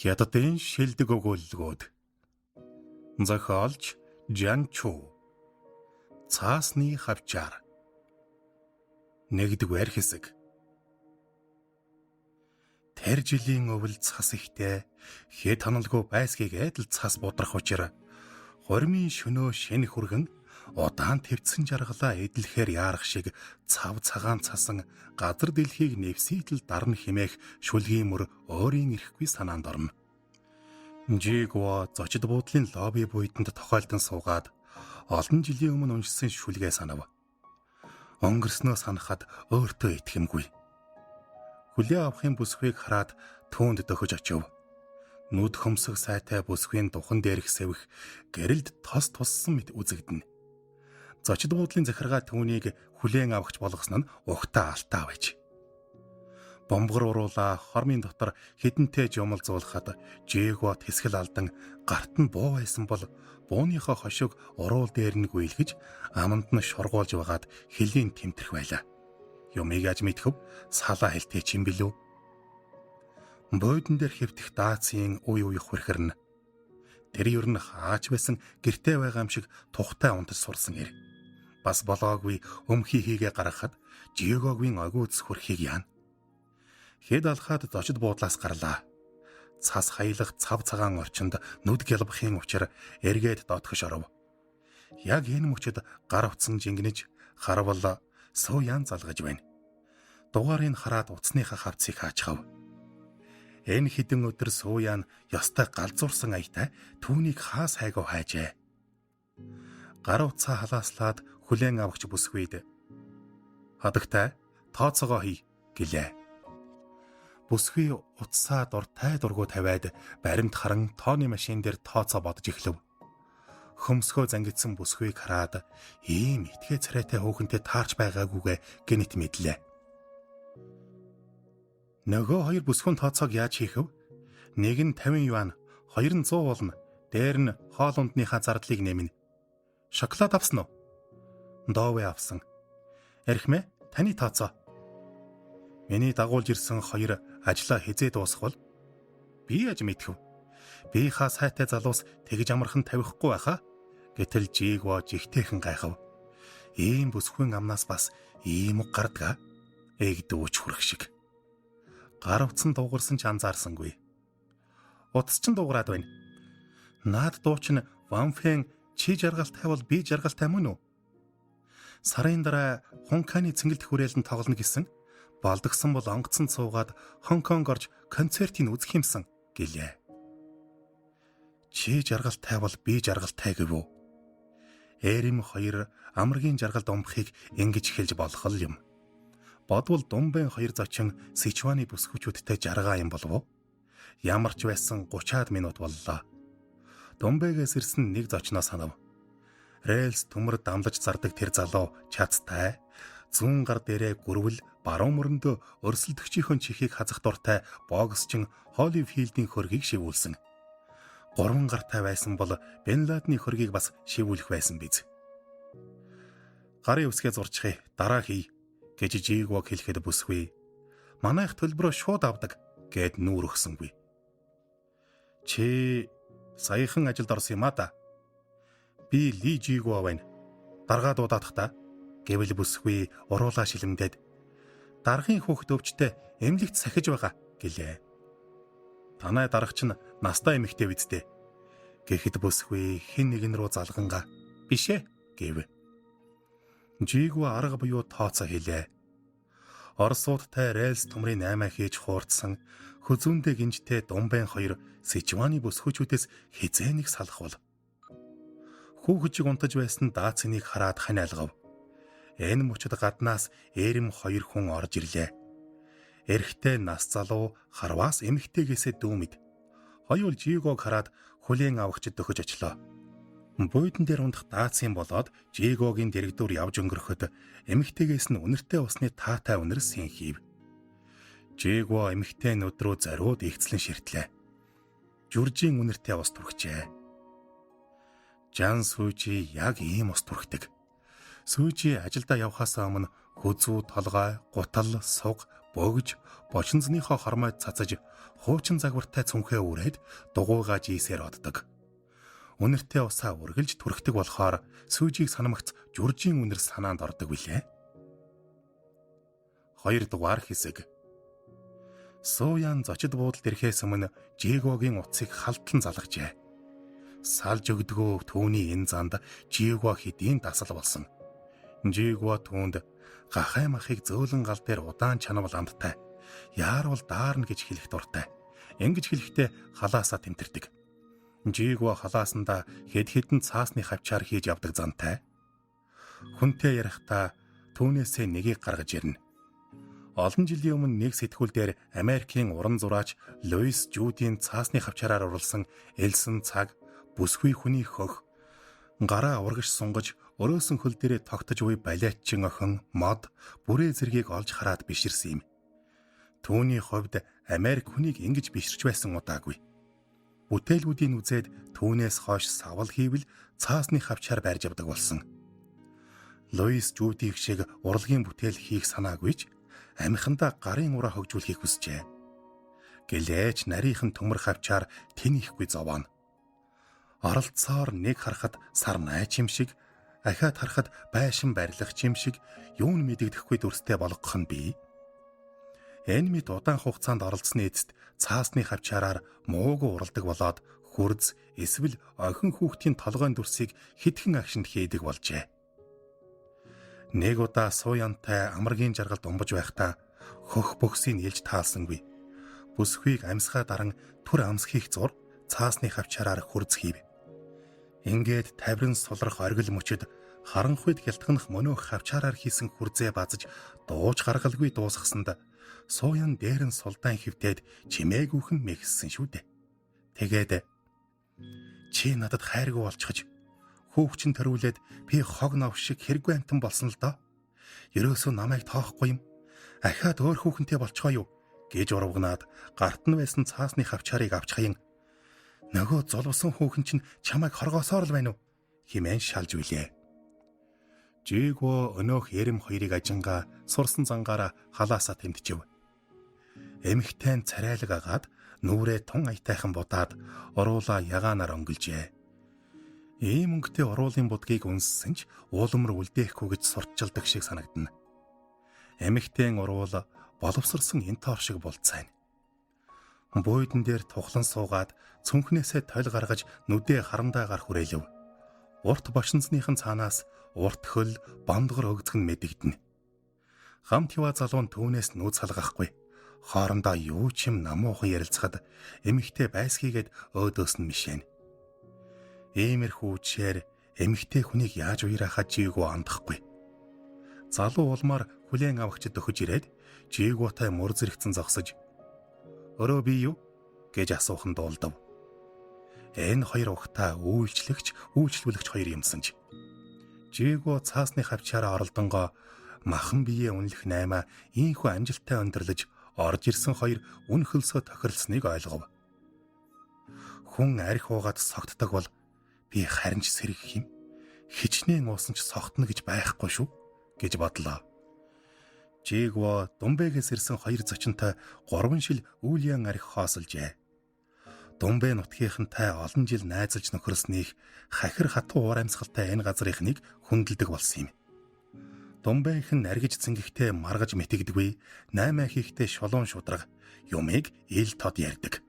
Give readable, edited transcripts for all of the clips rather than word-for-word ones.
Хятадын шилдэг өгүүлэлгүүд. Зохиолч Жан Чу. Цаасны хавчаар. Нэгдүгээр хэсэг. Тэр жилийн өвөл цас ихтэй хэд тоналгүй байсгийг эдл цас будрах учраа хормын шөнөө шинэ хүргэн удаан твцсэн жаргалаа эдлэхээр яарах шиг цав цагаан цасан газар дэлхийг нэвсийтэл дарна химээх шүлгийн мөр өөрийн ирэхгүй санаанд орно. Жигво зочид буудлын лобби буйданд тохиолдсон суугаад олон жилийн өмнө уншсан шүлгээ санав. Өнгөрснөө санахад өөртөө итгэмгүй. Хүлээ авахын бүсгүйг хараад түүнд дөхөж очив. Нүд хөмсөх сайтай бүсгүйн духан дээрх сэвх гэрэлд тос туссан мэт үзэгдэнэ. Зочид буудлын захиргаа түүнийг хүлээн авахч болгосон нь угтаа алтаа байж. Бомбгор уруулаа хормын дотор хідэнтэй жумал зуулахад Жигво тэсгэл алдан гарт нь буу байсан бол бууныхоо хошиг уруул дээр нь гүйлгэж аманд нь шургуулж байгаад хэлийн тэмтрэх байлаа. Юмыг аж мэдхэв салаа хэлтэй чим билүү. Буудан дээр хэвтэх даацын уй хүрхэрнэ. Тэр ер нь хаач байсан гэртээ байгаа юм шиг тухтай унтаж сурсан ир. Бас болоогүй өмхийхийгээ гаргахад Жигогийн агууц хүрхийг яана. Хэд алхаад зочид буудлаас гарлаа. Цас хаялах цав цагаан орчинд нүд гялбахын учир эргээд доотгош оров. Яг энэ мөчөд гар утсан жингнэж харвал сууян залгаж байна. Дугаарыг хараад утасныхаа хавцыг хаачхав. Энэ хідэн өдөр сууян ёстой галзуурсан аятай түүнийг хаас хайгуу хайжээ. Гар утсаа халааслаад хүлээн авахч бүсгүйд хадагтай тооцоогоо хий гэлээ. Бүсгүй утсаа дуртай дургу тавиад баримт харан тооны машин дээр тооцоо бодож эхлэв. Хөмсгөө зангидсан бүсгүйг хараад ийм итгэ царайтай хөөхөнтэй таарч байгаагүйгээ гэнэт мэдлээ. Нөгөө хоёр бүсгүйн тооцоог яаж хийх вэ? Нэг нь 50 юан, хоёр нь 100 болно. Дээр нь хоол ундныхаа зардлыг нэмнэ. Шоколад авсан уу? Доовэ авсан. Эрхмэ, таны тооцоо. Миний дагуулж ирсэн хоёр ажлаа хизээ дуусгавал би яаж мэдхэв? Би хаа сайтай залуус тэгж амархан тавихгүй байхаа. Гэтэл Жигво жигтэйхэн гайхав. Ийм бүсгүйн амнаас бас ийм үг гардгаа. Эгдүүч хүрэх шиг. Гар утсан дуугарсан ч анзаарсангүй. Утас ч дуугараад байна. Наад дууч нь Ванфэн чи жаргалтай бол би жаргалтай мөн үү? Сарын дараа Хонконы цэнгэлд хүрээлэн тоглоно гэсэн. Болдгсон бол онгоцон цуугаад Хонконг орж концертыг үзэх юмсан гэлээ. Чи жаргалтай бол би жаргалтай гэв үү? Эрэм хоёр амргийн жаргалд умбахыг ингэж хэлж болох юм. Бодвол Думбэн хоёр зочин Сичуаны бүсгүүчүүдтэй жаргаа юм болов уу? Ямар ч байсан 30-аад минут боллоо. Думбэгээс ирсэн нэг зочноо санав. Рэлс төмөр дамлаж зардаг тэр залуу чацтай, зүүн гар дээрээ гүрвэл баруун мөрөндөө өрсөлдөгчийнхөө чихийг хазах дуртай боксчин Холлифилдийн хөргийг шивүүлсэн. 3 гартай байсан бол Бен Ладны хөргийг бас шивүүлэх байсан биз. Гарын үсгээ зурчихъя, дараа хий гэж Жигво хэлэхэд бүсгүй. Манайх төлбөрөө шууд авдаг гэд нүүр өгсөнгүй. Чи саяхан ажилд орсон юм а да. Би Ли Жигво байна. Даргаа дуудаадах та гэвэл бүсгүй уруулаа шилэмдээд даргын хүүхэд өвчтэй эмнэлэгт сахиж байгаа гэлээ. Танай даргач нь настай эмэгтэй биздээ. Гэхэд бүсгүй хэн нэгэн рүү залгангаа бишээ гэв. Жигво арга буюу тооцоо хэлээ. Оросуудтай рэлс төмрийн 8 хийж хуурдсан хүзүүндээ гинжтэй Думбэн хоёр Сичуаны бүсгүүчүүдээс хизээ нэг салхвал. Хүүхэжиг унтаж байсан даацныг хараад хань алгав. Энэ мөчөд гаднаас Эрэм хоёр хүн орж ирлээ. Эрэгтэй нас залуу харваас эмэгтэйгээсээ дүүмэд. Хоёул Жигог хараад хүлээн авахчд дөхөж очлоо. Буудан дээр ундах даацын болоод Жигогийн дэрэгдүр явж өнгөрөхөд эмэгтэйгээс нь үнэртэй усны таатай үнэрс хийв. Жигво эмэгтэй нүдрөө зориуд ихцлэн ширтлээ. Жүржийн үнэртэй ус түрхжээ. Жан Сүүжи яг ийм ус түрхдэг. Сүүжи ажилдаа явхаас өмнө хүзүү толгой, гутал, суг, бөгж бочинзныхоо хормойд цацаж хуучин загвартай цүнхээ үрээд дугуйгаа жийсээр оддог. Үнэртэй усаа үргэлж түрхдэг болохоор сүүжийг санамгц журжийн үнэр санаанд ордог билээ. 2 дугаар хэсэг. Сууян зочид буудалд ирэхээс өмнө Жигогийн утсыг халтлан залгажээ. Салж өгдгөө түүний энэ занд Жиго хэдийн дасал болсон. Жиго түүнд гахай махыг зөөлөн гал дээр удаан чанавал амттай. Яарвал даарна гэж хэлэх дуртай. Ингэж хэлэхдээ халаасаа тэмтэрдэг. Жиго халаасандаа хэд хэдэн цаасны хавчаар хийж явдаг зантай. Хүнтэй ярихдаа түүнээсээ нэгийг гаргаж ирнэ. Олон жилийн өмнө нэг сэтгүүл дээр Америкийн уран зураач Луис Жудийн цаасны хавчаараар урлсан элсэн цаг, бүсгүй хүний хөх, гараа урагш сунгаж өрөөсөн хөл дээрээ тогтож буй балетчин охин, мод, бүрээ зэргийг олж хараад биширсэн юм. Түүний хувьд Америк хүнийг ингэж биширч байсан удаагүй. Бүтээлүүдийн үзээд түүнээс хойш савал хийвэл цаасны хавчаар барьж авдаг болсон. Луис Жудийг шиг урлагийн бүтээл хийх санаагүй ч амхандаа гарын ураа хөгжүүлэхийг хүсжээ. Гэлээч нарийнхан төмөр хавчаар тэн ихгүй зовооно. Оролцоор нэг харахад сар найч юм шиг, ахиад харахад байшин барилах юм шиг юун мэдэгдэхгүй дүрстэй болгох нь бий. Энэ мэд удаан хугацаанд оролцсны эцэст цаасны хавчаараар муугүй уралдаг болоод хүрз эсвэл охин хүүхдийн толгойн дүрсийг хитгэн агшинд хийдэг болжээ. Нэг удаа Сууянтай амаргийн жаргалд умбаж байхдаа хөх бөхсийг илж таалсангүй. Бүсхүйг амьсгаа даран түр амсхийх зур цаасны хавчаараар хүрз хийв. Ингээд тавиран сулрах оргил мөчөд харанхуйд гялтганах мөнөөх хавчаараар хийсэн хүрзээ базж дууж гаргалгүй дуусгасанд Сууян дээрэн сулдаан хөвтөөд чимээгүйхэн мэгссэн шүү дээ. Тэгээд чи надад хайргүй болчихж хүүхчин төрүүлээд би хог нов шиг хэрэггүй амтан болсон л доо. Ерөөсөө намайг тоохгүй юм. Ахаад өөр хүүхэнтэй болчихоо юу гэж урвгнаад гарт нь байсан цаасны хавчаарыг авч хаян нөгөө золвсон хүүхэн чинь чамайг хоргоосоор л байна уу хэмээн шалж билээ. Жиго өнөөх эрэм хоёрыг ажингаа сурсан зангаараа халаасаа тэмтжив. Эмхтэн царайлаг агаад нүрээ тун аятайхан будаад уруулаа ягаанаар өнгөлжээ. Ийм өнгөтэй уруулын будгийг үнссэн ч уулмар үлдээхгүй гэж сурталчилдаг шиг санагдана. Эмхтэн уруул боловсрсан энтоор шиг болцаана. Буудан дээр тухлан суугаад цүнхнээсээ тойл гаргаж нүдээ харандаагаар хүрээлв. Урт бошинцныхан цаанаас урт хөл бандгар өгцгөн мэдэгдэнэ. Хамт хива залуун түүнээс нүүц салгахгүй. Хоорондоо юу ч юм намуухан ярилцахад эмэгтэй байсгийгээд өөдөөс нь мишээн. Иймэрхүү үчээр эмэгтэй хүнийг яаж уярахад Жиго андахгүй. Залуу улмаар хүлээн авахчд өгөж ирээд Жиготай мөр зэрэгцэн зогсож "Өрөө би юу?" гэж асуухан дуулдав. Энэ хоёр ухтаа үйлчлүүлэгч хоёр юмсанж. Жиго цаасны хавчаараа оролдонгоо махан биеэ үнэлэх 8 ийхүү амжилттай өндөрлөж орж ирсэн хоёр үн хөлсөө тохирлсныг ойлгов. Хүн арх уугаад согтдог бол би харин ч сэргэх юм. Хичнээн уусан ч согтно гэж байхгүй шүү гэж бодлоо. Жиго Думбэгээс ирсэн хоёр зочинтой 3 шил үүлэн арх хоосолжээ. Думбэ нутгийнхантай олон жил найзалж нөхөрснийх хахир хатуу уур амьсгалтай энэ газрынхныг хүндэлдэг болсон юм. Думбэх нь наргиж цэнгэгтэй маргаж мэтгдэггүй, 8 хийхтэй шулуун шудраг юмыг ил тод ярьдаг.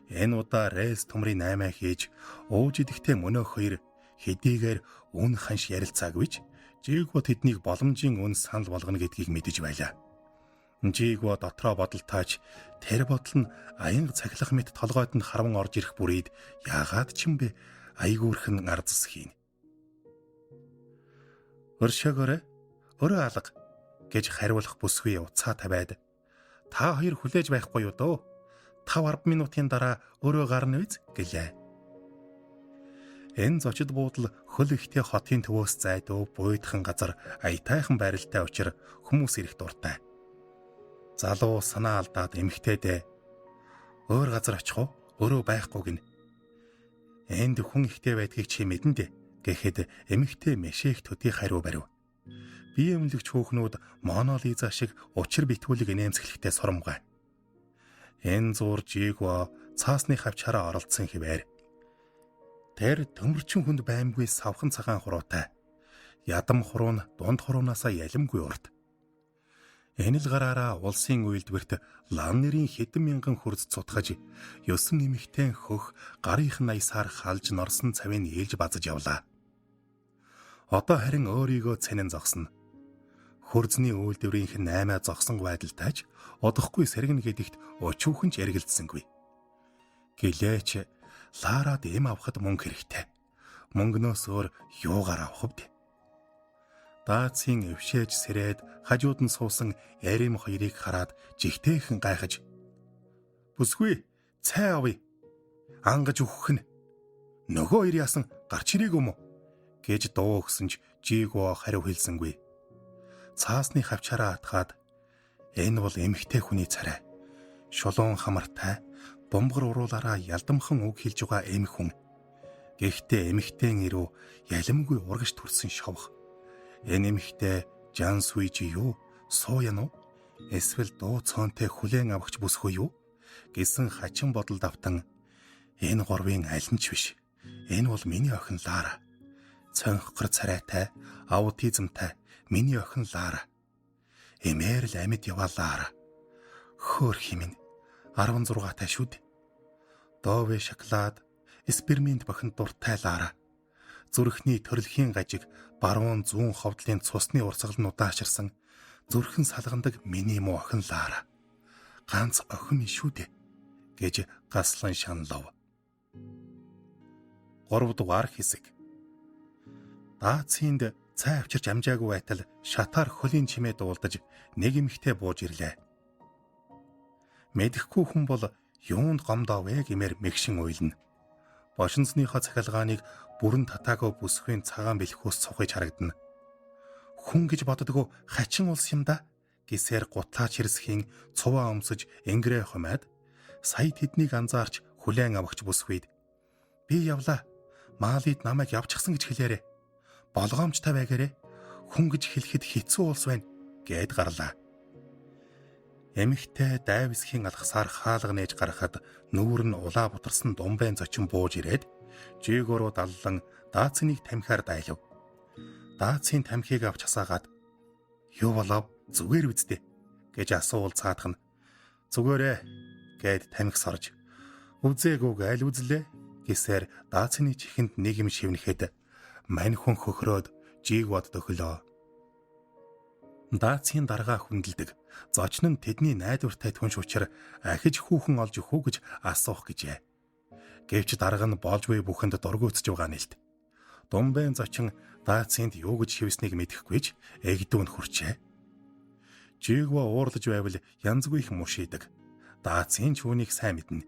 Энэ удаа рейс төмрийн 8 хийж ууж идэхтэй мөнөөх хоёр хэдийгээр үн ханш ярилцаагүйч Жиго тэднийг боломжийн үн санал болгоно гэдгийг мэдэж байлаа. Жиго дотроо бодолтойч тэр бодол нь аянга цахилах мэт толгойд нь харван орж ирэх бүрийд яагаад ч юм бэ айгуурхан арзс хийн. Өршөөгөөрэй, өрөө алга гэж хариулах бүсгүй уцаа тавиад та хоёр хүлээж байхгүй юу дөө? 5-10 минутын дараа өрөө гарна биз гэлээ. Энэ зочид буудал хөл ихтэй хотын төвөөс зайдуу буйдхан газар аятайхан байралтай учир хүмүүс ирэх дуртай. Залуу санаа алдаад эмхтэйдээ өөр газар очих уу? Өрөө байхгүй гин. Энд хүн ихтэй байдгийг чи мэдэн дээ гэхэд эмхтэй мэшээх төдий хариу барив. бие эмнэлэгч хүүхнүүд Мона Лиза шиг учир битгүүлэг инээмсэглэхдээ сурамгай. Энэ зур Жигва цаасны хавчаараа оролцсон хэвээр. Тэр төмөрчин хүнд баймгүй савхан цагаан хуруутай. Ядам хуруу нь дунд хуруунаас ялимгүй урт. Энэ л гараараа улсын үйлдвэрт лан нэрийн хэдэн мянган хөрс цутгаж, ёсон эмэгтэй хөх гарынх нь аясаар халж норсон цавийг ээлж базаж явлаа. Одоо харин өөрийгөө цэнэн зогсно. Хөрзний үйлдвэрийнх нь 8 зогсон байдалтайч одохгүй сэргэн гэдэгт өчүүхэн ч эргэлдсэнгүй. Гэлээч Ларад эм авахд мөнгө хэрэгтэй. Мөнгнөөс өөр юугаар авах вэ? Даацын эвшээж сэрээд хажууд нь суусан Эрим хоёрыг хараад жигтэйхэн гайхаж, "Бүсгүй, цай авъя. Ангаж өгөх нь. Нөгөө хоёр яасан гарч ирээгүй юм уу?" гэж дуу өгсөн ч Жигва хариу хэлсэнгүй. Цаасны хавчаараа атгаад, "Энэ бол эмэгтэй хүний царай. Шулуун хамартай, бомбор уруулаараа ялдамхан үг хэлж байгаа эмх хүн. Гэхдээ эмэгтэйн ирүү ялимгүй урагш төрсөн шовх. Энэ эмэгтэй Жан Суйжи юу? Сууян уу? Эсвэл дуу цоонтой хүлээн авахч бүсгүй юу?" гэсэн хачин бодолд автан, "Энэ гурвын аль нь ч биш. Энэ бол миний охин Лара. Цонхгор царайтай, аутизмтай миний охин Лара. Эмээр л амьд яваа Лара. Хөөр химэн 16 шүү дээ. Доове шоколад, спермент бохин дуртай Лара. Зүрхний төрөлхийн гажиг, баруун зүүн ховдлын цусны урсгал нь удааширсан, зүрхэн салгандаг миний муу охин Лара. Ганц охин минь шүү дээ" гэж гаслан шаналв. 3 дугаар хэсэг. Даацинд цай авчирч амжаагүй байтал шатаар хөлийн чимээ дуулдаж нэг эмэгтэй бууж ирлээ. Мэдэхгүй хүн бол юунд гомдоо вэ гэмээр мэгшин уйлна. Бошинцныхоо цахилгааныг бүрэн татаагүй бүсгүй цагаан бэлхүүс цухиж харагдана. Хүн гэж боддгоо хачин улс юм да гэсээр гутлаач хэрсхийн цуваа өмсөж энгэрээ хумаад, сая тэднийг анзаарч хүлээн авахч бүсгүйд, "Би явлаа. Маалид намайг явчихсан гэж хэлээрэ. Болгоомжтой байгаарэ. Хүн гэж хэлэхэд хэцүү улс байна" гэд гарлаа. Эмэгтэй дайвисхийн алхасаар хаалга нээж гарахад нүүр нь улаа бутарсан думбайн зочин бууж ирээд Жигва руу даллан Даациныг тамхиар дайлав. Даацин тамхиг авч хасаагаад, "Юу болов? Зүгээр үздэ" гэж асуувал цаадах нь, "Зүгээрээ" гэд тамхи сорж, "Үзээгүйг аль үзлээ" гэсээр Даацины чихэнд нэг юм шивнэхэд мань хүн хөхрөөд Жигвад дөхөлөө. Даацын даргаа хүндэлдэг. Зочин нь тэдний найдвартай түнш учир ахиж хүүхэн олж өгөх үү гэж асуух гэжээ. Гэвч дарга нь болж буй бүхэнд дургуутж байгаа нэлт. Думбайн зочин Даацинд юу гэж шивснийг мэдэхгүй ч эгдүүн хүрчээ. Жигва уурлаж байвал янзгүй их мушийдэг. Даацын ч үүнийг сайн мэднэ.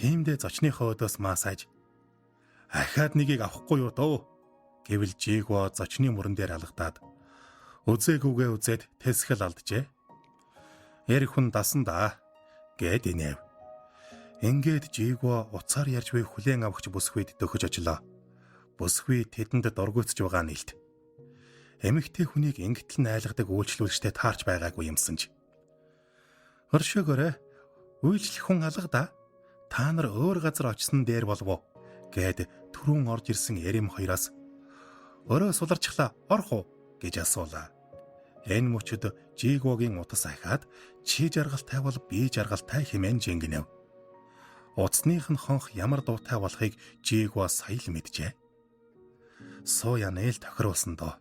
Тиймдээ зочныхоо өдөөс маасааж, "Ахаад нэгийг авахгүй юу дөө" гэвэл Жигва зочны мөрөн дээр алгадаад, "Үзээгүйгээ үзээд тэсгэл алджээ. Эрх хүн дасан да" гэд инээв. Ингээд Жигва уцаар ярьж буй хүлээн авахч бүсгүйд дөхөж очлоо. Бүсгүй тэдэнд дургуутж байгаа нэлт. Эмэгтэй хүнийг ингэтэл найлгадаг үйлчлүүлэгчтэй таарч байгаагүй юмсан ч. "Оршоогоорой. Үйлчлэх хүн алга да. Та нар өөр газар очсон дээр болов уу?" гэд түрүүн орж ирсэн Эрим хоёроос, "Өрөө суларчлаа, орох уу?" гэж асуулаа. Энэ мөчөд Жигвогийн утас ахаад, "Чи жаргалтай бол би жаргалтай" хэмээн жингэнэв. Утасных нь хонх ямар дуутай болохыг Жигва сая л мэджээ. Суу янэл тохируулсан доо.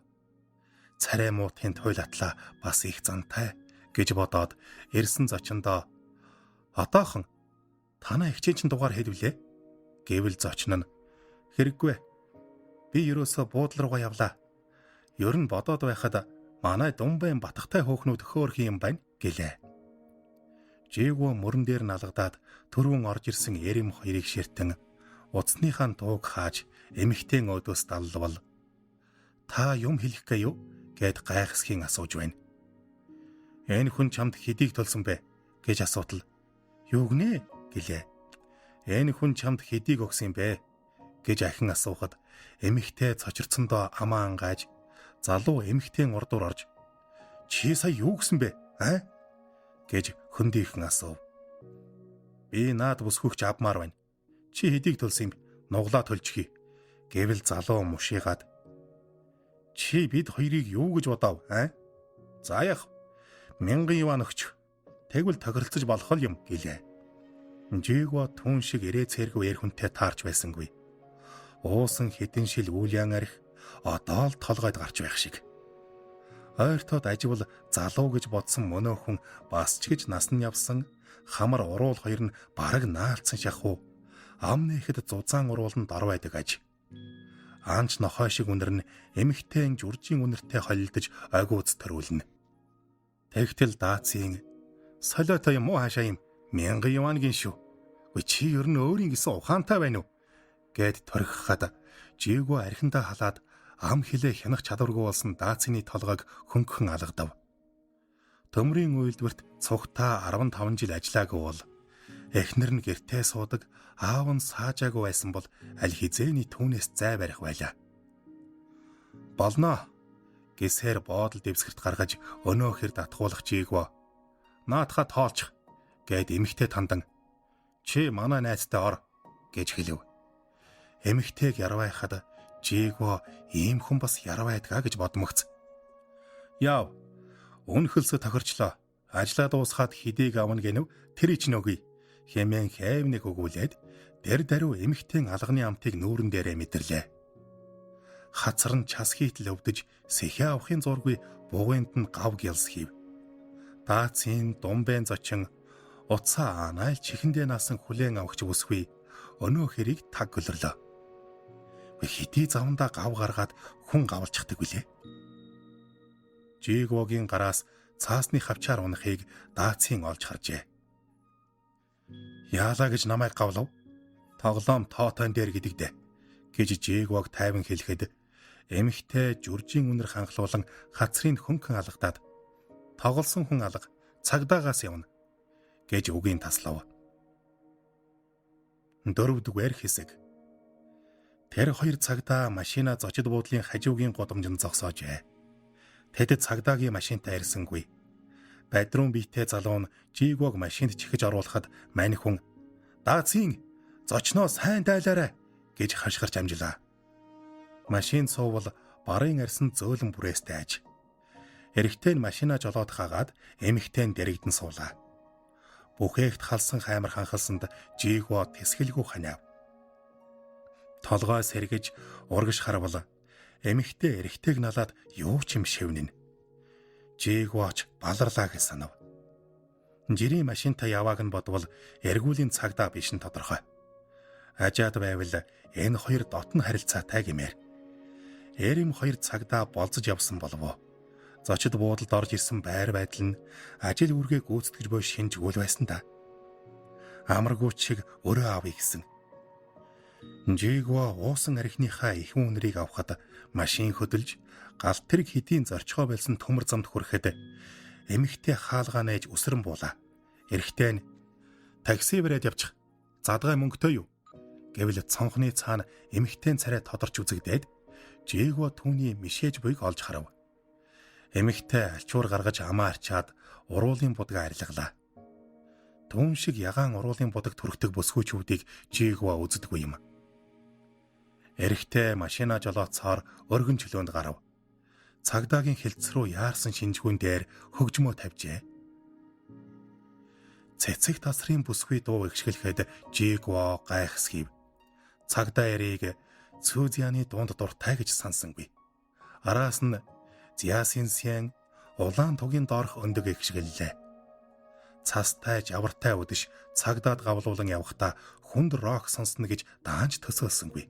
Царай муутын туйлатлаа бас их зантай гэж бодоод ирсэн зочиндоо, "Одоохон танаа ихчийн чин дугаар хэлвлээ" гэвэл зочин нь, "Хэрэггүй. Би ерөөсө буудлын руугаа явлаа. Ер нь бодоод байхад манай Думбайн батхтай хөөхнүүд хөөхөх юм байна" гэлээ. Жигва мөрөн дээр налгадаад түрүүн орж ирсэн Эрим хоёрыг ширтэн утасныхаа дууг хааж эмэгтэй өөдөөс даллавал, "Та юм хэлэх гээ юу?" гэд гайхсхийн асууж байна. "Энэ хүн чамд хэдийг төлсөн бэ?" гэж асуутал, "Юу гинэ?" гэлээ. "Энэ хүн чамд хэдийг өгсөн бэ?" гэж ахин асуухад эмэгтэй цочирцондоо амаа ангааж, залуу эмэгтэйн урдуур орж "Чи сая юу гэсэн бэ? Аа?" гэж хөндийхэн асуув. "Би наад бүсгүйч авмаар байна. Чи хэдийг төлсөн юм? Нуглаа төлчихье" гэвэл залуу мушийгаад "Чи бид хоёрыг юу гэж бодов? Аа? За яах? 1000 юан өгч. Тэгвэл тохиролцож болох юм" гэлээ. Жигва түн шиг ирээ цэргүү эр хүнтэй таарч байсангүй. Уусан хэдэн шил үүлэн арх одоо л толгойд гарч байх шиг. Ойртоод аживал залуу гэж бодсон мөнөө хүн бас ч гэж насны явсан хамар уруул хоёр нь бараг наалцсан шахуу ам нэхэд зузаан урууланд дор байдаг аж. Аанч нохой шиг үнэр нь эмэгтэй журжийн үнэртэй холилдож огиуц төрүүлнэ. Тэгтэл даацын "Солиотой юм уу хаашаа юм? 1000 юангийн шүү. Гүй чи ер нь өөрийн гэсэн ухаантай байна уу?" гэд торхихад Жигва архиндаа халаад ам хилээ хянах чадваргүй болсон даацны толгойг хөнгөн алгадав. Төмрийн үйлдвэрт цугтаа 15 жил ажиллаагүй бол эхнэр нь гэртээ суудаг, аав нь саажаагүй байсан бол аль хизээний түүнээс зай барих байлаа. "Болно" гэсээр буудал дэвсгэрт гаргаж өнөөхөр татгуулах Жигва "Наатха тоолчих" гэд эмэгтэй тандан "Чи манай найзтай ор" гэж хэлв. Эмэгтэйг ярвайхад Жигва ийм хүн бас ярвайдгаа гэж бодмогц. "Яав. Үнхэлсэ тохирчлоо. Ажлаа дуусгаад хэдийг авна гэнэв тэр ич нөгий" хэмээн хайвныг өгүүлээд дэр даруй эмэгтэйн алганы амтыг нүүрэн дээрээ мэдэрлээ. Хацар нь час хийтэл өвдөж сэхээ авахын зургүй бугынд нь гав гялс хийв. Даацын думбэн зочин утсаа анайл чихэндээ наасан хүлээн авахч бүсгүй өнөө хэрийг таг гөлрлөө. Хэдий завандаа гав гаргаад хүн гавалчихдаг билээ. Жигвогийн гараас цаасны хавчаар унахыг даацын олж харжээ. "Яалаа гэж намайг гавлав? Тоглоом тоотойн дээр гэдэгдэ" гэж Жигвог тайван хэлэхэд эмэгтэй журжийн үнэр ханхлуулан хацрыг хөнгөн алгадаад "Тоглосон хүн алга, цагдаагаас явна" гэж үгийн таслав. 4-р хэсэг. Тэр хоёр цагдаа машина зочид буудлын хажуугийн гудамжинд зогсоожээ. Тэд цагдаагийн машинтай ирсэнгүй. Бадрун биетэй залуу нь Жигвог машинд чихэж оруулахад мань хүн "Даацын зочноо сайн дайлаарай" гэж хашгирч амжлаа. Машин суувал барын арьсанд зөөлөн бүрээстэй аж. Эрэгтэй нь машинаа жолоод хагаад эмэгтэй нь дэрэгдэн суулаа. Бүхээгт халсан хаймар ханхалсанд Жигво тэсгэлгүй ханиав. Толгой сэргэж урагш харвал эмэгтэй эрэгтэйг налаад юу ч юм шивнэн. Жигвоч баларлаа гэж санав. Жирийн машинтай явааг нь бодвол эргүүлийн цагдаа биш нь тодорхой. Ажаад байвал энэ хоёр дотн харилцаатай гэмээр. Эрэм хоёр цагдаа болцож явсан болов. Зочид буудалд орж ирсэн байр байдал нь ажил үргээ гүйцэтгэж буй шинжгүй байсан та. Амаргүйч шиг өрөө авъя гэсэн. Жигва уусан архиныхаа их үнэрийг авахад машин хөдөлж галт тэрэг хэдийн зорчгоо байлсан төмөр замд хүрэхэд эмэгтэй хаалгаа нээж өсрөн буулаа. Эрэгтэй нь "Такси бариад явчих. Задгай мөнгөтэй юу?" гэвэл цонхны цаана эмэгтэй царай тодорч үзэгдээд Жигва түүний мишээж буйг олж харав. Эмэгтэй альчуур гаргаж амаа арчаад уруулын будгаа арилгалаа. Түүн шиг ягаан уруулын будаг түрхдэг бүсгүйчүүдийг Жигва үздэггүй юм. Эрэгтэй машина жолооцоор өргөн чөлөөнд гарав. Цагдаагийн хэлц рүү яарсан шинжгүүн дээр хөгжмөө тавьжээ. Цэцэг тасрын бүсгүй дуу ихшгэлэхэд Жигва гайхсхийв. Цагдаа яриг Цүзяны дунд дуртай гэж сансангүй. Араас нь Зясын сян улаан тугийн доорх өндөг ихшгэллээ. Цастай жавартай өдөш цагдаад гавлуулан явахдаа хүнд рок сонсно гэж даанч төсөөлсөнгүй.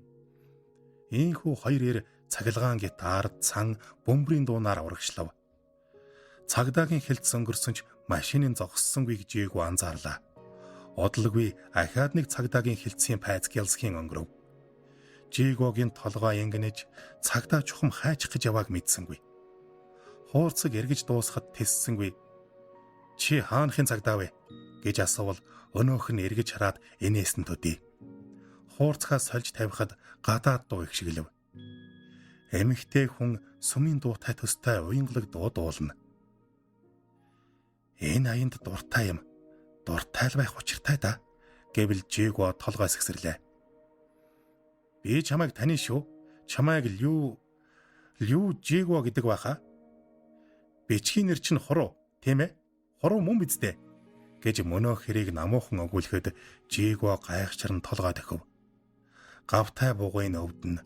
Ийхүү хоёр эр цахилгаан гитар, цан, бөмбөрийн дуунаар урагшлав. Цагдаагийн хэлц өнгөрсөн ч машинын зогссонгүй гэж Жигва анзаарлаа. Удалгүй ахаад нэг цагдаагийн хэлцийн пайц гялсхийн өнгөрөв. Жигвогийн толгой ингэнэж цагдаа чухам хайчих гэж явааг мэдсэнгүй. Хуурцаг эргэж дуусахад тэссэнгүй. "Чи хаанхын цагдаа вэ?" гэж асуувал өнөөх нь эргэж хараад инээс нь төдий. Хуурцгаас сольж тавихад гадаад дуу ихшгэлв. Эмэгтэй хүн сүмийн дуутай төстэй уянгалаг дуу дуулна. Энэ аянд дуртай юм. Дуртай л байх учиртай да. Гэвэл Жигуа толгой сэгсэрлээ. Би чамайг таны шүү. Чамайг Лю Жигуа гэдэг байхаа. Бичгийн нэр чинь хуруу, тийм ээ? Хуруу мөн биз дээ? Гэж мөнөө хэрийг намуухан өгүүлэхэд Жигуа гайхчран толгой төхөв. Гавтай бугын өвдөн.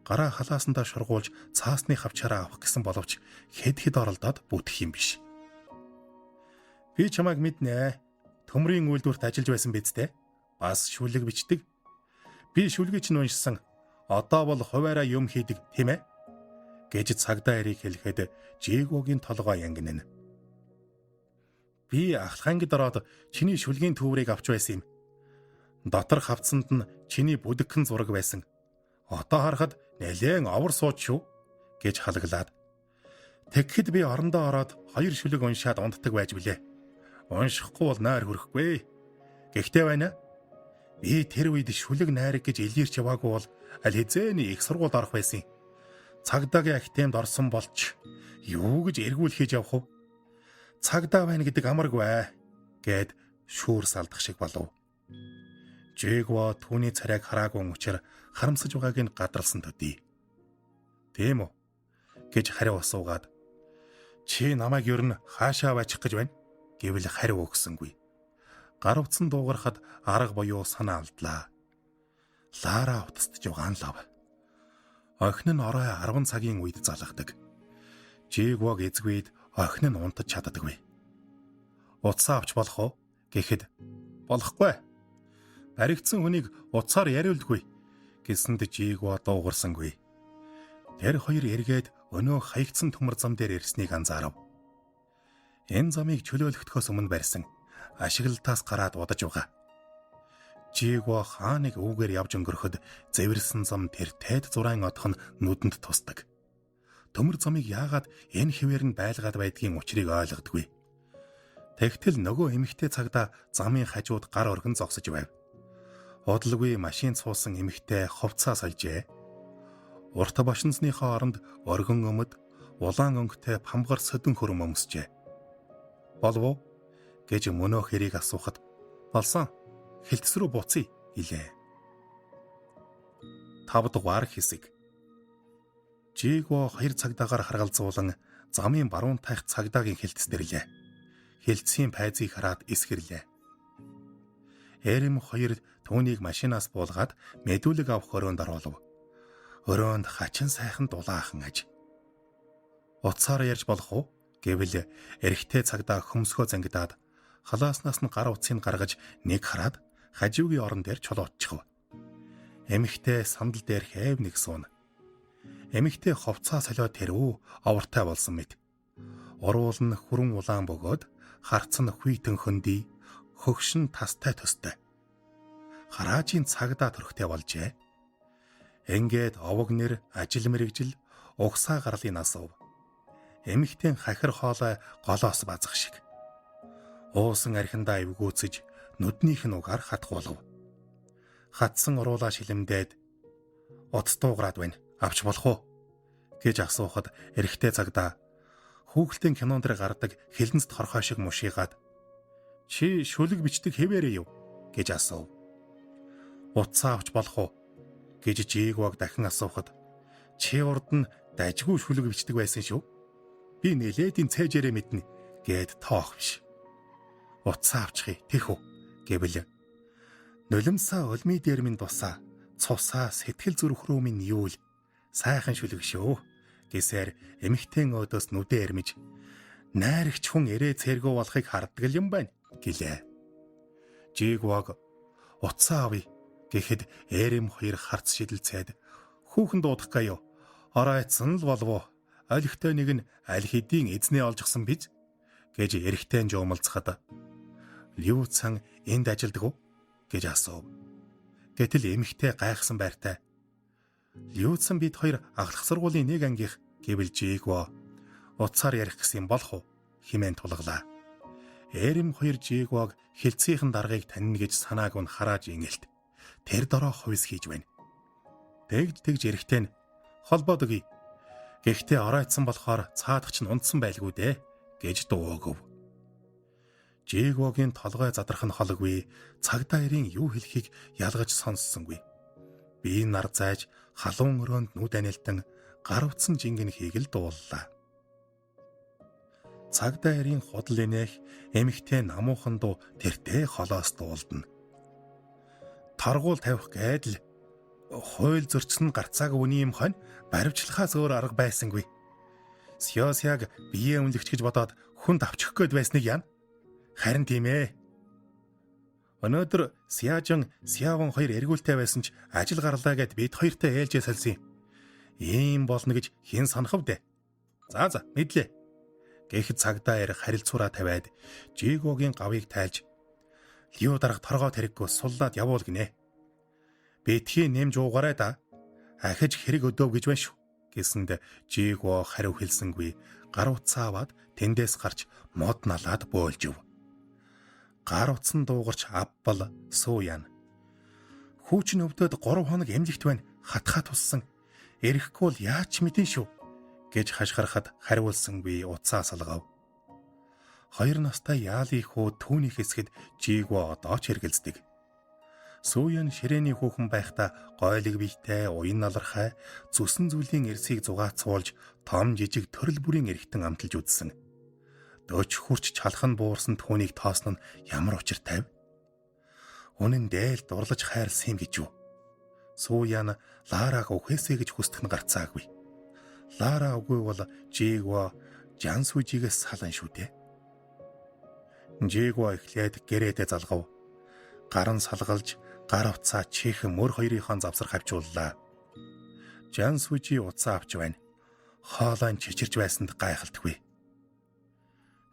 Гараа халаасандаа шургуулж цаасны хавчаараа авах гэсэн боловч хэд оролдоод бүтэх юм биш. Би чамайг мэднэ. Төмрийн үйлдвэрт ажиллаж байсан биз дээ? Бас шүлэг бичдэг. Би шүлгийг чинь уншсан. Одоо бол хуваараа юм хийдэг, тийм ээ? Гэж цагдаа эрийг хэлэхэд Жигуагийн толгой янгинэ. Би ахлахангид ороод чиний шүлгийн төврийг авч байсан юм. Дотор хавцсанд нь чиний бүдэгхэн зураг байсан. Одоо харахад нэлээн овор сууч шүү гэж халаглаад. Тэгэхэд би орондоо ороод 2 шүлэг уншаад унтдаг байж билээ. Уншихгүй бол найр хүрэхгүй. Гэхдээ байна. Би тэр үед шүлэг найраг гэж илэрч яваагүй бол аль хэзээний их сургуульд орох байсан. Цагдаагийн актемд орсон болч юу гэж эргүүл хийж явах вэ? Цагдаа байна гэдэг амаргүй гэд шүүр салдах шиг болов. Жигуа түүний царайг хараагүй учраас харамсаж байгааг нь гадралсан төдий. Тийм үү гэж хариу асуугаад чи намайг ер нь хаашаа бачих гэж байна гэвэл хариу өгсөнгүй. Гарвцсан дуугарахад арга буюу санаа алдлаа. Лара утасдж байгаа нь лав. Охин нь орой 10 цагийн үед залгадаг. Жигуаг эзгүй охин нь унтаж чаддаггүй. Утсаа авч болох уу гэхэд болохгүй. Баригдсан хүнийг утсаар яриулдаггүй гэсэнд Жигуа дуугарсангүй. Тэр хоёр эргээд өнөө хаягдсан төмөр зам дээр ирснийг анзаарав. Энэ замыг чөлөөлөхдөхөөс өмнө барьсан ашиглалтаас гараад удаж байгаа. Жигуа хааныг үүгээр явж өнгөрөхөд зэвэрсэн зам тэр тээд зурайн одох нь нүдэнд тусдаг. Төмөр замыг яагаад энэ хэвээр нь байлгаад байдгийн учрыг ойлгодгүй. Тэгтэл нөгөө эмэгтэй цагдаа замын хажууд гар оргин зогсож байв. Удалгүй машин цуусан эмэгтэй ховцаа сольжээ. Урт бошинсныхоо оронд оргин өмд, улаан өнгөтэй памгар сөдөн хөрөм өмсжээ. Болов уу гэж мөнөө хэрийг асуухад болсон. Хилтс рүү буцъя гэлээ. 5 дугаар хэсэг. Жигуа 2 цагдаагаар харгалзуулан замын баруун тайх цагдаагийн хилтс дэрлээ. Хилтсийн пайзыг хараад эсгэрлээ. Эрэм 2 түүнийг машинаас буулгаад мэдүүлэг авах өрөөнд оруулав. Өрөөнд хачин сайхан дулаахан аж. Утсаар ярьж болох уу гэвэл эрэгтэй цагдаа хөмсгөө зангидаад халааснаас нь гар утсыг гаргаж нэг хараад хажуугийн орон дээр чулуутчихв. Эмэгтэй сандал дээр хэв нэг суун. Эмэгтэй ховцаа солиод тэрүү овортой болсон мэт. Уруул нь хүрэн улаан бөгөөд харц нь хүйтэн хөндөй, хөгшин тастай төстэй. Хараажийн цагдаа төрхтэй болжээ. Ингээд овог нэр ажил мэрэгжил угсаа гарлын асуув. Эмэгтэй хахир хоолой голоос базах шиг. Уусан архиндаа эвгүүцэж нүднийх нь угаар хатгуулав. Хатсан уруулаа шилэмдээд утас дуугараад байна. Авч болох уу гэж асуухад эрэгтэй цагдаа хүүхэлдэйн кинон дээр гардаг хилэнцэд хорхой шиг мушигаад чи шүлэг бичдэг хэвээрээ юу гэж асуув. Утсаа авч болох уу гэж Жигуаг дахин асуухад чи урд нь дажгүй шүлэг бичдэг байсан шүү. Би нэлээдийн цээжээрээ мэднэ гэд тоох биш. Утсаа авчихъя тийх үү гэвэл нулимсаа улмий дээр минь дусаа цусаа сэтгэл зүрх рүү минь юул сайхан шүлэг шүү гэсээр эмэгтэй өөдөөс нүдэ эрмэж найрагч хүн эрээ цэргүү болохыг харддаг юм байна гэлээ. Жигуаг утсаа авъя гэхэд Эрэм 2 харц шидэлцээд хүүхэн дуудах гаяо оройцсон л болов олигтой нэг нь аль хэдийн эзнээ олжгсан биз гэж эрэгтэй жуумалцахад Лю цан энд ажилдаг уу гэж асуув. Гэтэл эмэгтэй гайхсан байртай Лю цан бид хоёр ахлах сургуулийн нэг ангийнх гэвэл Жигуа утсаар ярих гэсэн болох уу хэмээн тулглаа. Эрэм 2 Жигуаг хилцийнхэн даргаыг танина гэж санааг нь харааж ингэлт. Тэр дороо хувьс хийж байна. Тэгж эрэгтэй нь холбоодог. Гэхдээ оройтсан болохоор цаадах чинь унтсан байлгүй дээ гэж дуу өгөв. Жигвогийн толгой задрах нь холгүй, цагдаа эрийн юу хэлхийг ялгаж сонссонгүй. Би нар зайж халуун өрөөнд нүд анилтан гар утсан жингэнхийг л дууллаа. Цагдаа эрийн худал инээх эмэгтэй намуухан дуу тэртээ холоос дуулдана. Таргуул тавих гээд л хууль зөрчсөн гарцааг үний юм хонь баривчлахаас өөр арга байсангүй. Сёсяг бие үнэлэгч гэж бодоод хүнд авчих гээд байсныг яана. Харин тийм ээ. Өнөөдөр Сяжан, Сяван хоёр эргүүлтэй байсан ч ажил гарлаа гэд бид хоёртой ээлжээ салсан юм. Ийм болно гэж хэн санах вэ? За мэдлээ. Гэхэд цагдаа эр харилцуураа тавиад Жигвогийн гавыг тайлж "Лиу дарга торгоо тэрэггүй суллаад явуул гинэ. Битгий нэмж уугаарай да. Ахиж хэрэг өдөөв гэж байна шүү" гэсэнд Жигво хариу хэлсэнгүй. Гар утсаа аваад тэндээс гарч мод налаад бөөлжөв. Гар утсан дуугарч авбал Сууян. Хүүчин өвдөд 3 хоног эмнэлэгт байна. Хатхаа туссан. Эрэхгүй бол яач мэдэн шүү гэж хашгирахад хариулсангүй уцаа салгав. 2 настай яалын хүү түүний хэсгэд Жигво одоо ч хэргэлздэг. Сууян ширээний хүүхэн байхдаа гойлог биетэй, уян налархай, зүсэн зүйлийн эрсийг зугаацуулж том жижиг төрөл бүрийн эргэтэн амталж үзсэн. Дөч хурч чалхан буурсан түүнийг тоосон нь ямар учиртай вэ? Үнэн дээр дурлаж хайрлсан юм гэж юу? Сууян Лараг үхээсэ гэж хүсдэг нь гарцаагүй. Лара үгүй бол Жигво Жансүжигээс салан шүү дээ. Жигво эхлээд гэрээдээ залгав. Гарын салгалж гар утсаа чихэн мөр хоёрынхон завсар хавчууллаа. Жансүжи утсаа авч байна. Хоолойн чичирж байсанд гайхалтгүй.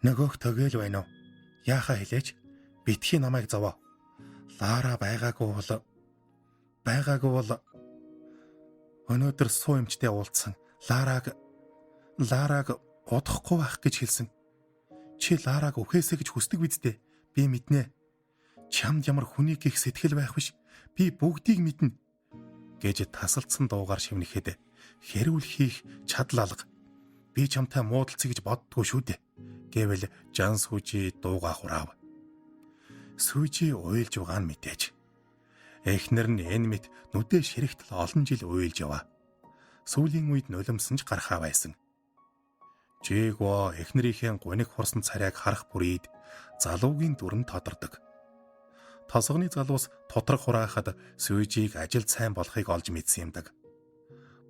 Нөгөөх töгээл байна уу? Яахаа хэлээч? Битгий намайг зовоо. Лара байгаагүй бол өнөөдөр суу эмчтэй уулзсан. Лараг удахгүй байх гэж хэлсэн. Чи Лараг үхээсэ гэж хүсдэг биз дээ? Би мэднэ. Чамд ямар хүний гих сэтгэл байх биш. Би бүгдийг мэднэ гэж тасалдсан дуугаар шивнэхэд хэрүүлхийх чадал алга. Би чамтай муудалцъя гэж боддгоо шүү дээ гэвэл Жансүжи дуугаа хураав. Сүжи уйлж байгаа нь мэдээж. Эхнэр нь энэ мэт нүдэ ширэгтэл олон жил уйлж яваа. Сүүлийн үед нулимсан ч гарахаа байсан. Жигво эхнэрийнхээ гуниг хурсан царайг харах бүрийд залуугийн дүрм тодордог. Тосгоны залуус тутраг хураахад Сүжиг ажилд сайн болохыг олж мэдсэн юмдаг.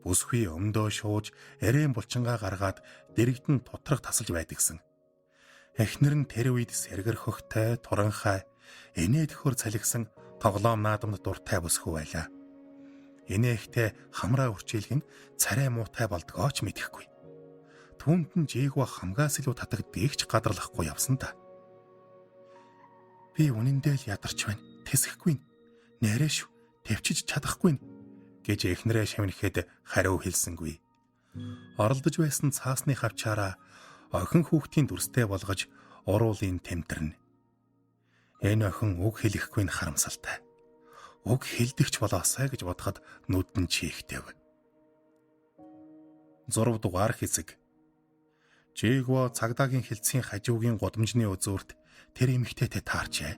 Бүсгүй өмдөө шууж, эрээн булчингаа гаргаад дэрэгдэн тутраг тасалж байдагсан. Эхнэр нь тэр үед сэргэрхөхтэй, туранхай, инээдхөр цалигсан тоглоом наадамд дуртай бүсгүй байлаа. Инээхтэй хамраа үрчилгэн царай муутай болдгоо ч мэдэхгүй. Түүнд нь Жигво хамгаас илүү татагддгийг ч гадарлахгүй явсан та. Би үнэндээ л ядарч байна. Тэсэхгүй. Нэрээ шүү. Тэвчиж чадахгүй гэж эхнэрээ шивнэхэд хариу хэлсэнгүй. Оролдож байсан цаасны хавчаараа охин хүүхдийн дүрстэй болгож уруулын тэмтэрнэ. Энэ охин үг хэлэхгүй нь харамсалтай. Уг хэлдэгч болоосай гэж бодоход нүд нь чихтэв. 6 дугаар хэсэг. Жигво цагдаагийн хэлтсийн хажуугийн гудамжны үзүүрт тэр эмэгтэйтэй таарчээ.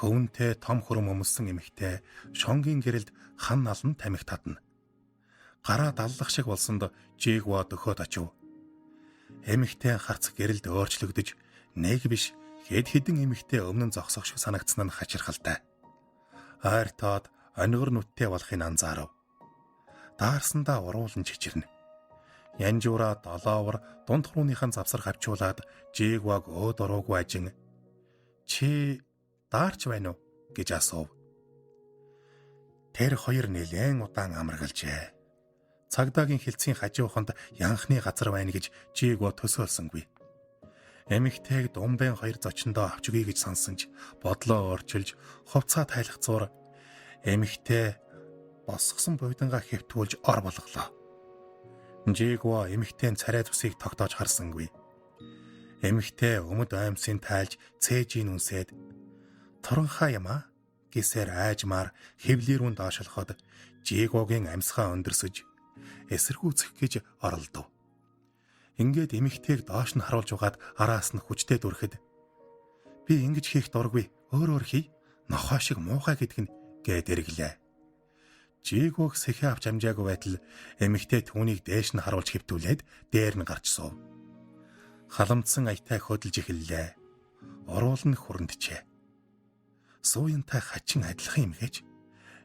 Хөвөнтэй том хөрөм өмссөн эмэгтэй шонгийн гэрэлд хан налан тамхи татна. Гараа даллах шиг болсонд Жигво дөхөөд очив. Эмэгтэй харц гэрэлд өөрчлөгдөж нэг биш хэд хэдэн эмэгтэй өмнө нь зогсох шиг санагдсан нь хачирхалтай. Ойр тоод онигор нүдтэй болохыг анзаарав. Даарсандаа уруулан чичирнэ. Янжуура долоовор дунд хурууныхан завсар хавчуулаад Жигвог өөд уруугүй ажин "Чи даарч байна уу?" гэж асуув. Тэр хоёр нэлээд удаан амаргалжээ. Цагдаагийн хэлтсийн хажууханд янхны газар байна гэж Жигво төсөөлсөнгүй. Эмэгтэйг Думбэн хоёр зочиндоо авч өгье гэж сансан ч бодлоо өөрчилж хувцаа тайлах зур эмэгтэй босгосон буйдангаа хэвтүүлж ор болголоо. Жигво эмэгтэйн царай зүсийг тогтоож харсангүй. Эмэгтэй өмд аймсын тайлж цээжийн үнсээд "Туранхай юм аа" гэсээр айжмаар хэвлэрүүн доошлоход Жигвогийн амьсгаа өндөрсөж эсэргүүцэх гэж оролдов. Ингээд эмэгтэйг доош нь харуулж угаад араас нь хүчтэй дүрэхэд би ингэж хийх дургүй, өөрөөр хий, нохоо шиг муухай гэдг нь гээд эргэлээ. Жигвог сэхэ авч амжаагүй байтал эмэгтэй түүнийг дээш нь харуулж хэвтүүлээд дээр нь гарч суув. Халамтсан аятай хөдөлж эхэллээ. Уруул нь хүрэнджээ. Сууянтай хачин адилхан юм гэж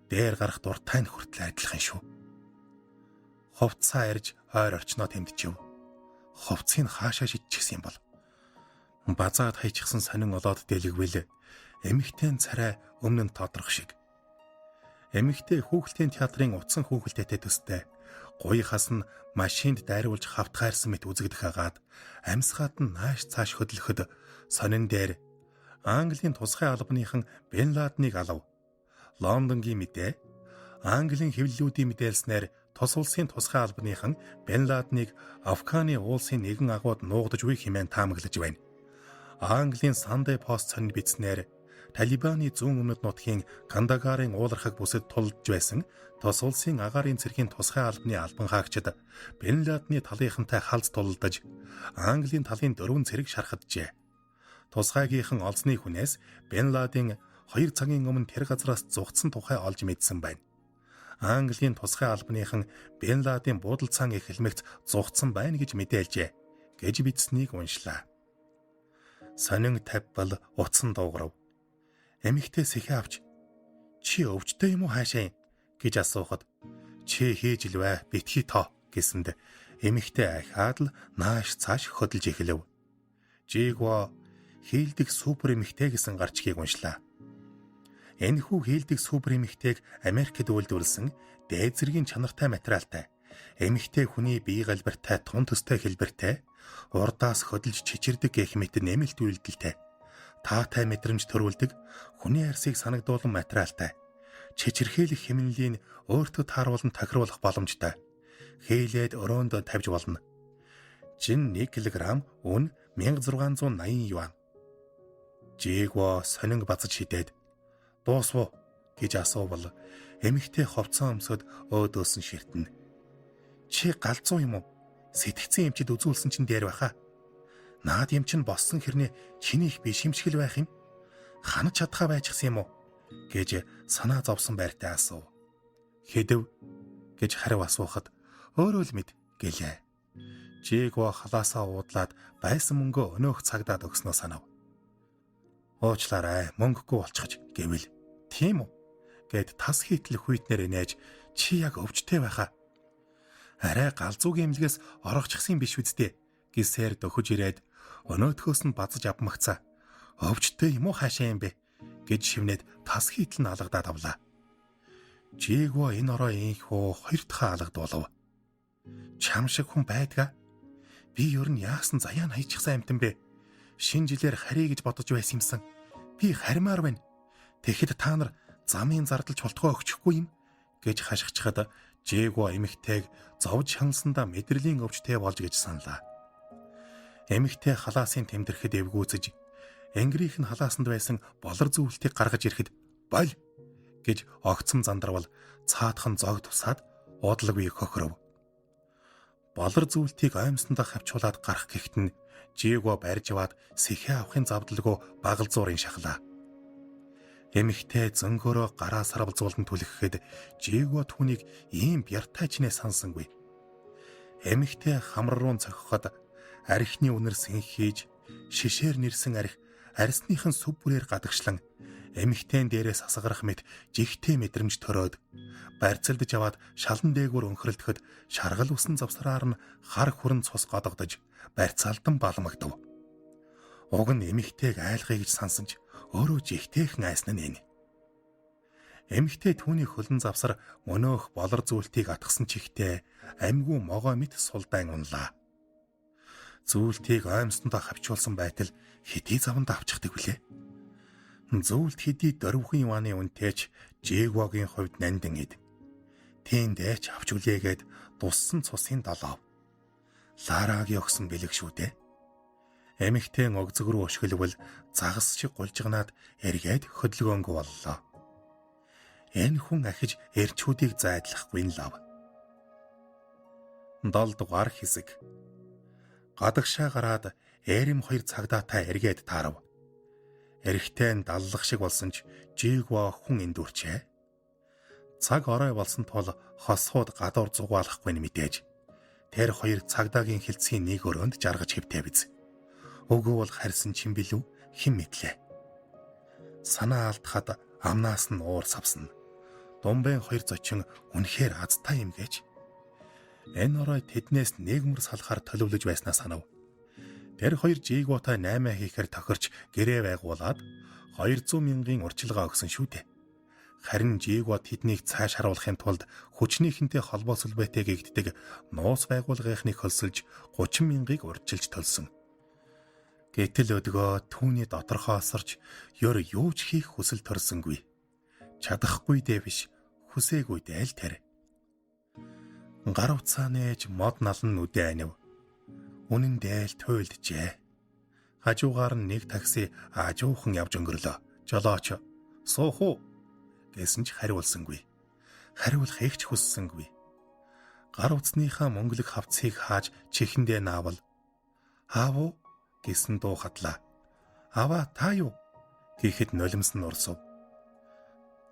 дээр гарах дуртай нь хүртэл адилхан шүү. Хувцаа ирж ойр орчноо тэмдчихв. Хувцсыг хаашаа шидчихсэн юм бол. Базаад хайчихсан сонин олоод дэлгвэл эмэгтэй царай өмнө нь тодрох шиг. Эмэгтэй хүүхэлдэйн театрын утсан хүүхэлдээтэй төстэй гуйхаас нь машинд дайруулж хавтгаарсан мэт үзэгдэх хагаад амьсгаад нь нааш цааш хөдлөхөд сонин дээр Английн тусгай албаныхан Бен Ладныг алав. Лондонгийн мэдээ Английн хэвлэлүүдийн мэдээлснээр тус улсын тусгай албаныхан Бен Ладныг Афганы уулсын нэгэн агууд нуугдж буй хэмээн таамаглаж байна. Английн Sunday Post сонинд бичснээр Талибаны зүүн өмнөд нутгийн Кандагарын уулархаг бүсэд тулж байсан тус улсын агаарын цэргийн тусгай албаны албан хаагчид Бен Ладны талынхантай халз тулалдаж Английн талын 4 цэрэг шархаджээ. Тусгайгийнхан олзны хүнээс Бен Ладен 2 цагийн өмнө тэр газраас зугтсан тухай олж мэдсэн байна. Английн тусгай албаныхан Бен Ладен буудал цаан эхлэмэгц зугтсан байна гэж мэдээлжээ гэж бичснийг уншлаа. Сонин тавьбал утсан дуугарав. Эмэгтэй сэхэ авч чи өвчтэй юм уу хаашаа гэж асуухад чи хийж илвэ битгий тоо гэсэнд эмэгтэй ахаад л нааш цааш хөдөлж эхлэв. Жигво хийлдэг супер эмэгтэй гэсэн гарчгийг уншлаа. Энэхүү хийлдэг супер эмэгтэйг Америкт үйлдвэрлсэн дээд зэргийн чанартай материалтай эмэгтэй хүний бие галбиртай тун төстэй хэлбэртэй урдаас хөдөлж чичирдэг гэх мэт нэмэлт үйлдэлтэй таатай мэдрэмж төрүүлдэг хүний арсыг санагдуулан материалтай чичирхийлэх хэмнэлийн өөртөө тааруулан тохируулах боломжтой хийлээд өрөөнд тавьж болно. Жин 1 кг үн 1680 юан. Жигво сонинг базаж шидээд дуусвуу гэж асуувал эмэгтэй ховцсон өмсөд өөдөөсөн ширтэн. Чи галзуу юм уу? Сэтгцэн эмчид үзүүлсэн чинь дээр байхаа. Наад юм чинь боссон хэрнээ чиний их биш юмшгэл байх юм. Ханаж чадхаа байчихсан юм уу? Гэж санаа зовсон байртай асуув. Хэдэв гэж хариу асуухад өөрөө л мэд гэлээ. Жигво халаасаа уудлаад байсан мөнгөө өнөөх цагдаад өгснөө санав. Уучлаарай, мөнгөгүй болчихж гэвэл тийм үү гэд тас хийтлэх хүйтнэр нээж чи яг өвчтэй байхаа. Арай галзуугийн эмнэлгээс орохчихсан биш үсттэй гэсээр дөхөж ирээд өнөөдхөөс нь базаж авмагцаа. Өвчтэй юм уу хаашаа юм бэ гэж шивнээд тас хийтэл нь алгадаад авлаа. Жигво энэ ороо инхүү хоёр дахь алгадуулав. Чам шиг хүн байдгаа. Би ер нь яасан заяа нь хайчихсан амтан бэ? Шинэ жилээр харъя гэж бодож байсан юмсан. Би хармаар байна. Тэгэхэд та нар замын зардалж болтгоо өгчихгүй юм гэж хашгичхад Жигво эмэгтэйг зовж ханасандаа мэдрэлийн өвчтэй болж гэж саналаа. Эмэгтэй халаасын тэмдэрхэд эвгүүцэж энгэрийнх нь халаасанд байсан болор зүйлтийг гаргаж ирэхэд боль гэж огцом зандарвал цаадхан зог тусаад уудлаг бие хөхрөв. Болор зүйлтийг оймсондоо хавчуулаад гарах гэхэд нь Жигво барьж аваад сэхэ авахын завдалгүй багалзуурын шахлаа. Эмэгтэй зөнгөөрөө гараа сарвалзуулан түлхэхэд Жигво түүнийг ийм бяртай чинээ сансангүй. Эмэгтэй хамар руу цохиход архины үнэр сэнхийж шишээр нэрсэн арсныхан сүв бүрээр гадагшлан эмэгтэйн дээрээс асгарах мэт жигтэй мэдрэмж төрөөд барьцалдж аваад шалан дээгүүр өнхрөлдөхөд шаргал усан завсраар нь хар хүрэн цус годогдож барьцаалдан балмагдав. Уг нь эмэгтэйг айлгая гэж сансанч өөрөө жигтэйхэн айсан нь энэ. Эмэгтэй түүний хөлн завсар мөнөөх болор зүйлтийг атгсан чихтэй амьгүй могоо мэт сулдаан унлаа. Зүйлтийг оймсондоо хавчуулсан байтал хэдий заванд авчихдаг вүлээ. Зүйлт хэдий дөрвөн юаны үнэтэйч Жигвогийн хувьд нандин эд. Тэндээч авч үлээгээд дуссан цусын долоо. Ларагийн өгсөн бэлэг шүү дээ. Эмэгтэй огцог руу өшгөлвөл загас шиг гулжгнаад эргээд хөдөлгөөнгөө боллоо. Энэ хүн ахиж эрчүүдийг зайдлахгүй нь лав. 7 дугаар хэсэг. Гадагшаа гараад Эрим 2 цагдаатай эргээд таарав. Эрэхтэй нь даллах шиг болсон ч Жигва хүн эндүрчээ. Цаг орой болсон тул хосхууд гадуур зугаалахгүй нь мэдээж. Тэр 2 цагдаагийн хилцгийн нэг өрөөнд жаргаж хэвтээ биз. Үгүй бол харьсан чим билүү хэн мэдлээ. Санаа алдахад амнаас нь уур савсна. Думбын 2 зочин үнэхээр азтай юм гэж. Энэ орой тэднээс нэгмэр салахаар төлөвлөж байснаа санав. Тэр 2 Жигватай 8 хийхээр тохирч гэрээ байгуулад 200 мянган урчилгаа өгсөн шүү дээ. Харин Жигва тэднийг цааш харуулахын тулд хүчнийхэнтэй холбоо сүлбэтэй гэгддэг нуус байгууллагынхныг хөлсөлж 30 мянгаыг урьдчилж төлсөн. Гэтэл өдгөө түүний доторхоосорч ёр юу ч хийх хүсэл төрсөнгүй. Чадахгүй дээ биш, хүсээгүй дээ л тэр. Гар утсаа нээж мод налан нүдэ анив. Үнэн дээр л туйлджээ. Хажуугаар нь нэг такси аажуухан явж өнгөрлөө. Жолооч суух уу гэсэн ч хариулсангүй. Хариулах их ч хүссэнгүй. Гар утасныхаа мөнгөлөг хавцыг хааж чихэндээ наавал аав уу гэсэн дуу хадлаа. Аваа та юу гэхэд нулимс нь урсав.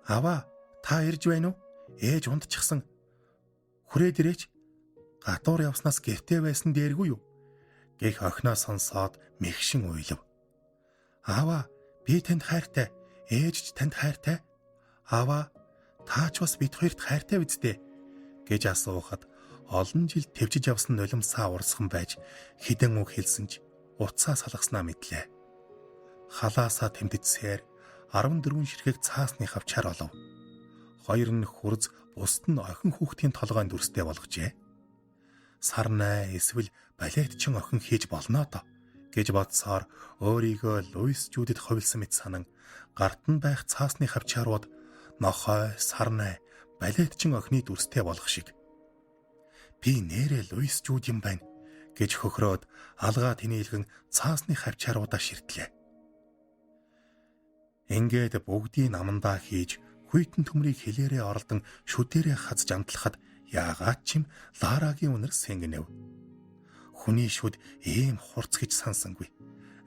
Аваа та ирж байна уу? Ээж унтчихсан. Хүрээд ирээч. Гадуур явснаас гэртээ байсан дээргүй юу? Гэх охиноо сонсоод мэгшин уйлав. Аава би танд хайртай. Ээж ч танд хайртай. Аава та ч бас бид хоёрт хайртай биз дээ гэж асуухад олон жил твжиж явсан нулимсаа урсган байж хідэн үг хэлсэн ч утсаа салгаснаа мэдлээ. Халаасаа тэмдэтсээр 14 ширхэг цаасны хавчаар олов. 2 нь хурц, бусд нь охин хүүхдийн толгойн дүрстэй болгожээ. Сарнай эсвэл балетчин охин хийж болно доо гэж бодсоор өөрийгөө Луис Жюдэд ховилсан мэт санан гарт нь байх цаасны хавчаарууд нохой, сарнай, балетчин охины дүрстэй болох шиг. Би нэрээ Луис Жюд юм байна гэж хөхрөөд алгаа тэнээлгэн цаасны хавчааруудаа ширтлээ. Ингээд бүгдийн амандаа хийж хүйтэн төмрийг хэлээрээ оролдон шүдэрээ хаз жамтлахад яагаад ч юм Ларагийн үнэр сэнгэнэв. Хүний шүд ийм хурц гэж сансангүй.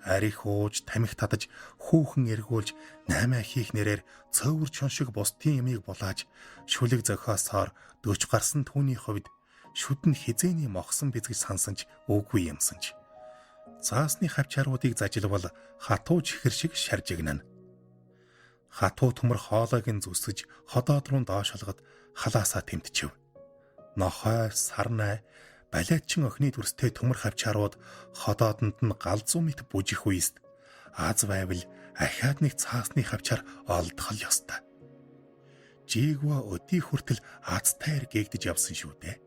Арих ууж, тамхи татаж, хүүхэн эргүүлж, 8 хийх нэрээр цөөвөр чон шиг бусдын ямыг булааж, шүлэг зохиосоор 40 гарсан түүний хувьд шүд нь хизээний мохсон биз гэж сансан ч үгүй юмсан ч. Цаасны хавчааруудыг зажилвал хатуу чихэр шиг шаржигнана. Хатуу төмөр хоолойг нь зүсгэж ходоод руу доошолгод халаасаа тэмтчив. Нохой, сарнай, балетчин охины дүрстэй төмөр хавчаарууд ходоодонд нь галзуу мэт бүжих үест аз байвал ахаад нэг цаасны хавчаар олдох л ёстой. Жигва өдий хүртэл азтайр гээгдэж явсан шүү дээ.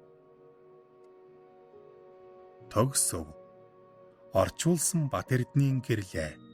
Төгсөв. Орчуулсан Бат Эрдэнийн гэрлээ.